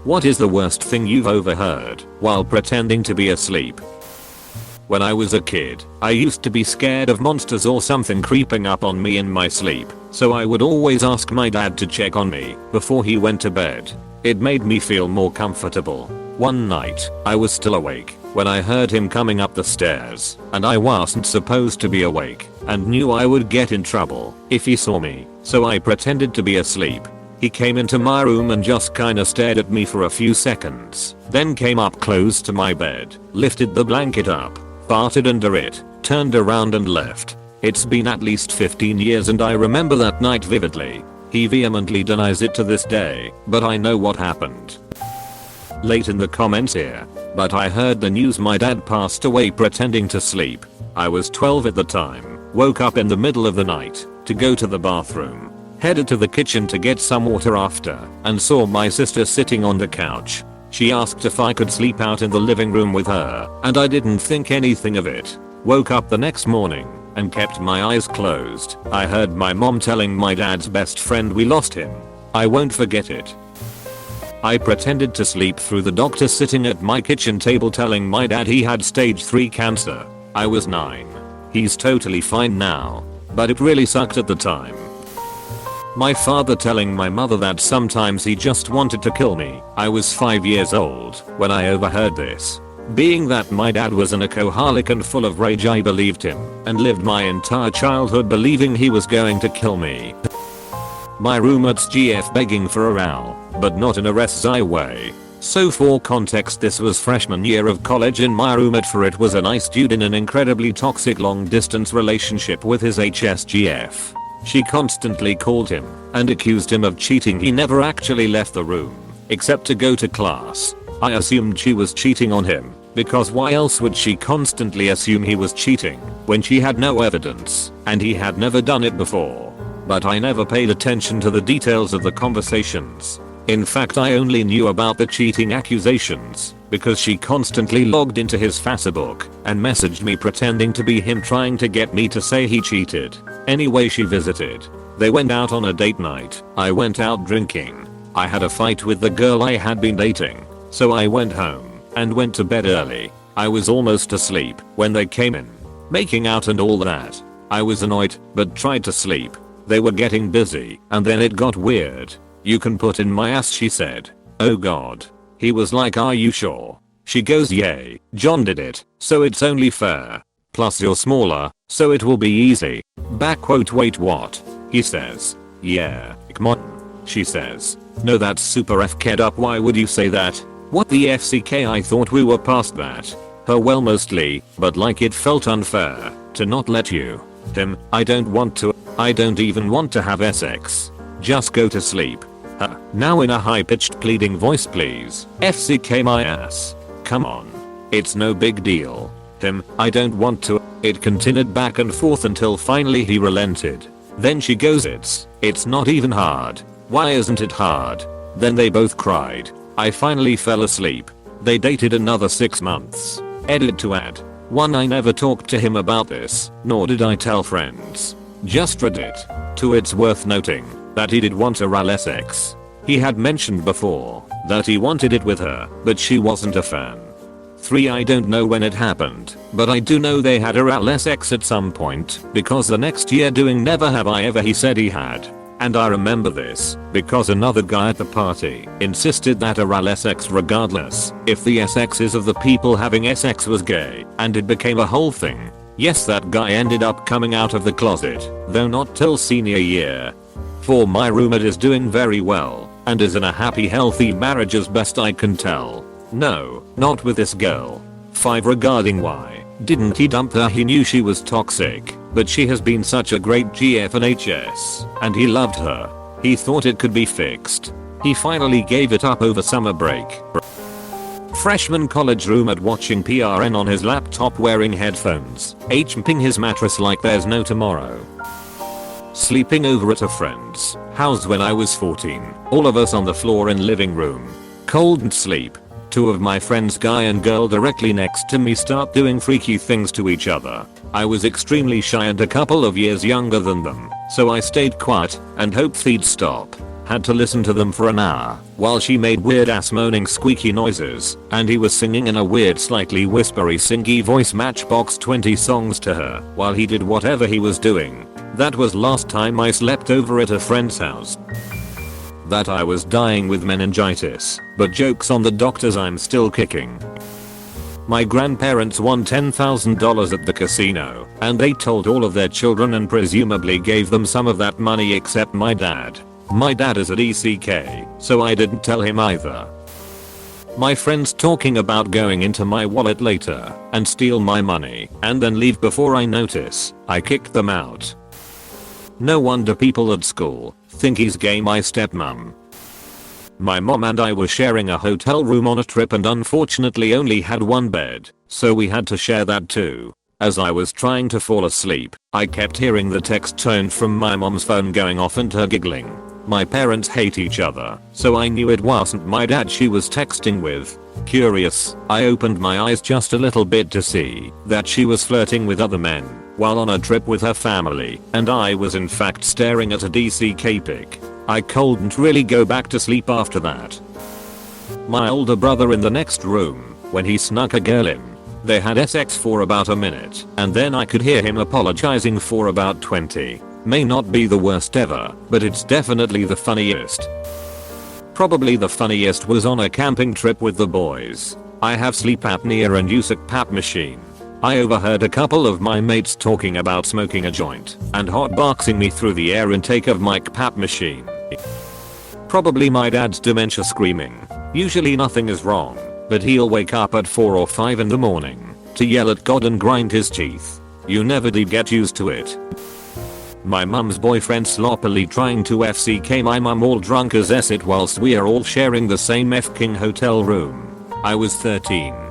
What is the worst thing you've overheard while pretending to be asleep? When I was a kid, I used to be scared of monsters or something creeping up on me in my sleep, so I would always ask my dad to check on me before he went to bed. It made me feel more comfortable. One night, I was still awake when I heard him coming up the stairs, and I wasn't supposed to be awake and knew I would get in trouble if he saw me, so I pretended to be asleep. He came into my room and just kinda stared at me for a few seconds, then came up close to my bed, lifted the blanket up, farted under it, turned around and left. It's been at least 15 years and I remember that night vividly. He vehemently denies it to this day, but I know what happened. Late in the comments here, but I heard the news my dad passed away pretending to sleep. I was 12 at the time, woke up in the middle of the night to go to the bathroom, headed to the kitchen to get some water after, and saw my sister sitting on the couch. She asked if I could sleep out in the living room with her, and I didn't think anything of it. Woke up the next morning and kept my eyes closed. I heard my mom telling my dad's best friend we lost him. I won't forget it. I pretended to sleep through the doctor sitting at my kitchen table telling my dad he had stage 3 cancer. I was 9. He's totally fine now, but it really sucked at the time. My father telling my mother that sometimes he just wanted to kill me. I was 5 years old when I overheard this. Being that my dad was an alcoholic and full of rage, I believed him and lived my entire childhood believing he was going to kill me. My roommate's GF begging for a row, but not in a SI way. So for context, this was freshman year of college and my roommate for it was a nice dude in an incredibly toxic long distance relationship with his HSGF. She constantly called him and accused him of cheating. He never actually left the room, except to go to class. I assumed she was cheating on him, because why else would she constantly assume he was cheating when she had no evidence and he had never done it before? But I never paid attention to the details of the conversations. In fact, I only knew about the cheating accusations because she constantly logged into his Facebook and messaged me pretending to be him, trying to get me to say he cheated. Anyway, she visited. They went out on a date night. I went out drinking. I had a fight with the girl I had been dating, so I went home and went to bed early. I was almost asleep when they came in, making out and all that. I was annoyed but tried to sleep. They were getting busy and then it got weird. "You can put in my ass," she said. Oh god. He was like, "Are you sure?" She goes, "Yay, John did it, so it's only fair. Plus you're smaller, so it will be easy." Back quote, "Wait, what?" He says. "Yeah, come on." She says. "No, that's super FK'd up. Why would you say that? What the FCK? I thought we were past that." Her, "Well, mostly, but like it felt unfair to not let you." Him, I don't even want to have sex. Just go to sleep." Her, now in a high-pitched pleading voice, "Please, FCK my ass. Come on. It's no big deal." Him, "I don't want to." It continued back and forth until finally he relented. Then she goes, It's not even hard. Why isn't it hard?" Then they both cried. I finally fell asleep. They dated another 6 months. Edit to add. 1. I never talked to him about this, nor did I tell friends. Just Reddit. 2. It's worth noting that he did want oral sex. He had mentioned before that he wanted it with her, but she wasn't a fan. 3. I don't know when it happened, but I do know they had oral sex at some point, because the next year doing Never Have I Ever he said he had. And I remember this because another guy at the party insisted that oral sex, regardless if the sex is of the people having sex, was gay, and it became a whole thing. Yes, that guy ended up coming out of the closet, though not till senior year. 4. My roommate is doing very well and is in a happy, healthy marriage as best I can tell. No, not with this girl. 5. Regarding why didn't he dump her, he knew she was toxic, but she has been such a great GF and HS, and he loved her. He thought it could be fixed. He finally gave it up over summer break. Freshman college roommate watching PRN on his laptop wearing headphones, HMPing his mattress like there's no tomorrow. Sleeping over at a friend's house when I was 14, all of us on the floor in living room. Cold sleep. 2 of my friends, guy and girl directly next to me, start doing freaky things to each other. I was extremely shy and a couple of years younger than them, so I stayed quiet and hoped they'd stop. had to listen to them for an hour while she made weird ass moaning squeaky noises and he was singing in a weird slightly whispery singy voice Matchbox 20 songs to her while he did whatever he was doing. That was last time I slept over at a friend's house. That I was dying with meningitis, but jokes on the doctors, I'm still kicking. My grandparents won $10,000 at the casino, and they told all of their children and presumably gave them some of that money except my dad. My dad is a DCK, so I didn't tell him either. My friends talking about going into my wallet later and steal my money and then leave before I notice. I kicked them out. No wonder people at school think he's gay. My stepmom. My mom and I were sharing a hotel room on a trip and unfortunately only had one bed, so we had to share that too. As I was trying to fall asleep, I kept hearing the text tone from my mom's phone going off and her giggling. My parents hate each other, so I knew it wasn't my dad she was texting with. Curious, I opened my eyes just a little bit to see that she was flirting with other men while on a trip with her family, and I was in fact staring at a DCK pic. I couldn't really go back to sleep after that. My older brother in the next room, when he snuck a girl in, they had sex for about a minute and then I could hear him apologizing for about 20. May not be the worst ever, but it's definitely the funniest. Probably the funniest was on a camping trip with the boys. I have sleep apnea and use a CPAP machine. I overheard a couple of my mates talking about smoking a joint and hotboxing me through the air intake of my CPAP machine. Probably my dad's dementia screaming. Usually nothing is wrong, but he'll wake up at 4 or 5 in the morning to yell at God and grind his teeth. You never did get used to it. My mum's boyfriend sloppily trying to FCK my mum all drunk as it whilst we are all sharing the same F-king hotel room. I was 13.